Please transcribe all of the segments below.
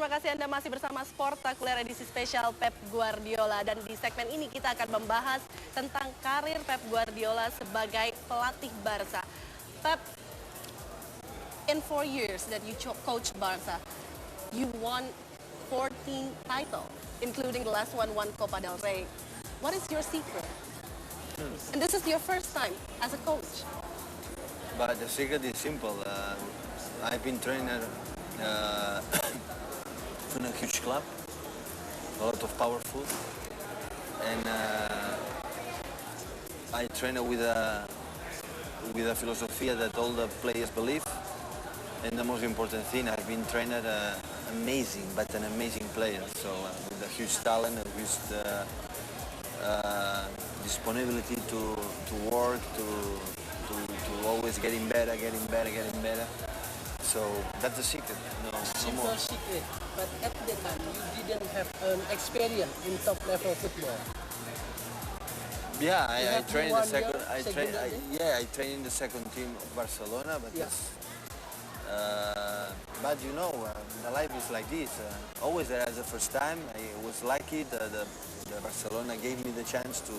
terima kasih Anda masih bersama Sportakuler edisi spesial Pep Guardiola. Dan di segmen ini kita akan membahas tentang karir Pep Guardiola sebagai pelatih Barca. Pep, in 4 years that you coach Barca, you won 14 titles, including the last one Copa del Rey. What is your secret? And this is your first time as a coach. But the secret is simple. I've been trainer in a huge club, a lot of powerful, and I train with a philosophy that all the players believe. And the most important thing, I've been trained amazing, but an amazing player. So with a huge talent, a huge disponibility to work, to always getting better. So that's the secret. No Simple more. secret, but at the time you didn't have an experience in top level football. Yeah, I have train in been the 1 second. year, I train in the second team of Barcelona, but Yeah. but you know, the life is like this. Always there as the first time. I was lucky. The Barcelona gave me the chance to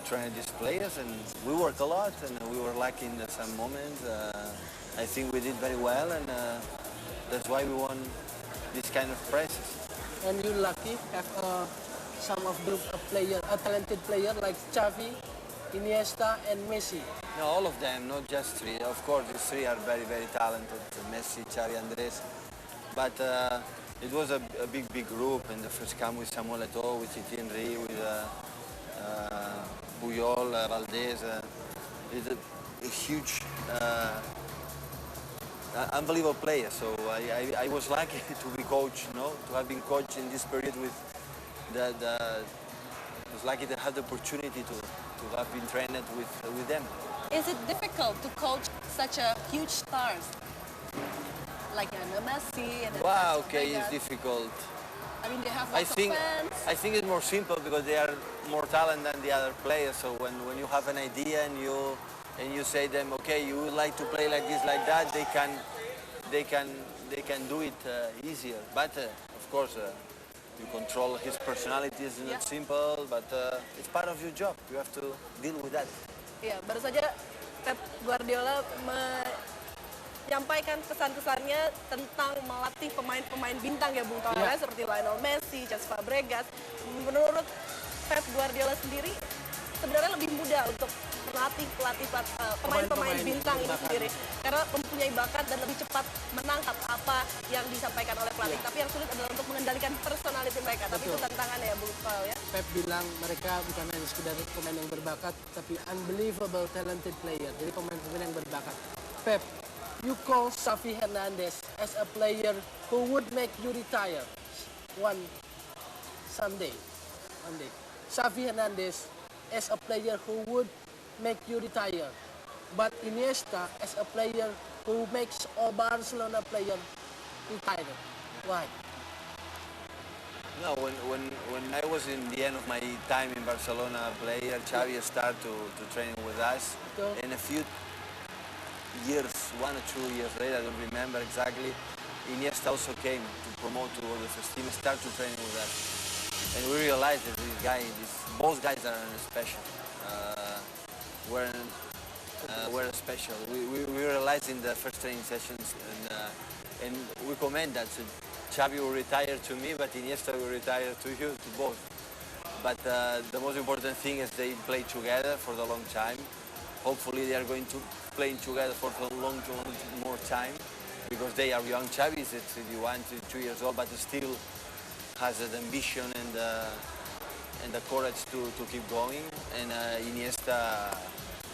train these players, and we work a lot, and we were lucky in some moments. I think we did very well, and that's why we won this kind of prizes. And you lucky have some of group of player, a talented player like Xavi, Iniesta, and Messi. No, all of them, not just three. Of course, these three are very, very talented. Messi, Xavi, Andres. But it was a big group. In the first camp with Samuel Eto'o, with Thierry Henry, with Puyol, Valdez. It's a huge, unbelievable player. So I was lucky to be coached, to have been coached in this period with I was lucky to have the opportunity to have been trained with them. Is it difficult to coach such a huge stars like Messi and Wow, okay, it's difficult. I mean, they have I lots think of fans. I think it's more simple because they are more talent than the other players. So when you have an idea and you say them, okay, you would like to play like this, like that, they can do it easier. But of course, you control his personality. It's not simple, but it's part of your job. You have to deal with that. Ya, baru saja Pep Guardiola menyampaikan pesan-pesannya tentang melatih pemain-pemain bintang ya Bung Toel, seperti Lionel Messi, Cesc Fabregas. Menurut Pep Guardiola sendiri, sebenarnya lebih mudah untuk melatih pemain-pemain bintang ini sendiri karena mempunyai bakat dan lebih cepat menangkap apa yang disampaikan oleh pelatih. Tapi yang sulit adalah untuk mengendalikan personality mereka. Tapi itu tantangannya ya Bung Toel ya. Pep bilang mereka bukan hanya sekedar pemain yang berbakat, tapi unbelievable talented player. Jadi pemain-pemain yang berbakat. Pep, you call Xavi Hernandez as a player who would make you retire one day. Xavi Hernandez as a player who would make you retire, but Iniesta as a player who makes all Barcelona player retire. Why? No, when I was in the end of my time in Barcelona, player Xavi started to train with us, and a few years, 1 or 2 years later, I don't remember exactly, Iniesta also came to promote to the first team, started to train with us, and we realized that both guys are special. Were special. We realized in the first training sessions, and we comment that Xavi will retire to me, but Iniesta will retire to you, to both. But the most important thing is they play together for the long time. Hopefully they are going to play together for the long more time, because they are young. Xavi is 31, 32 years old, but still has the ambition and the courage to keep going. And Iniesta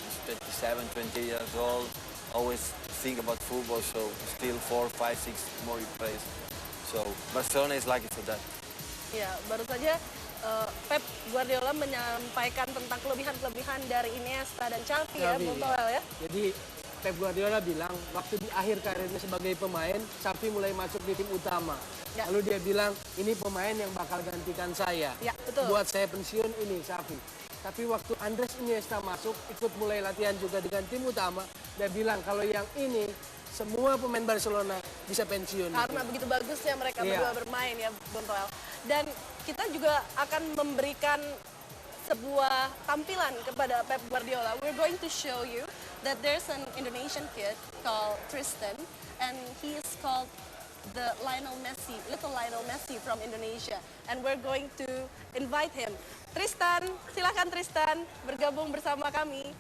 is 27, 20 years old, always think about football, so still 4, 5, 6 more he plays. So Barcelona is lucky for that. Ya, baru saja Pep Guardiola menyampaikan tentang kelebihan-kelebihan dari Iniesta dan Xavi ya, Bung Toel ya. Jadi Pep Guardiola bilang waktu di akhir karirnya sebagai pemain, Xavi mulai masuk di tim utama. Ya. Lalu dia bilang, ini pemain yang bakal gantikan saya. Ya, betul. Buat saya pensiun ini Xavi. Tapi waktu Andres Iniesta masuk, ikut mulai latihan juga dengan tim utama, dia bilang kalau yang ini semua pemain Barcelona bisa pensiun. Karena begitu bagusnya mereka Iya. berdua bermain ya, Bung Toel. Dan kita juga akan memberikan sebuah tampilan kepada Pep Guardiola. We're going to show you that there's an Indonesian kid called Tristan, and he is called the little Lionel Messi from Indonesia. And we're going to invite him. Tristan, silakan Tristan bergabung bersama kami.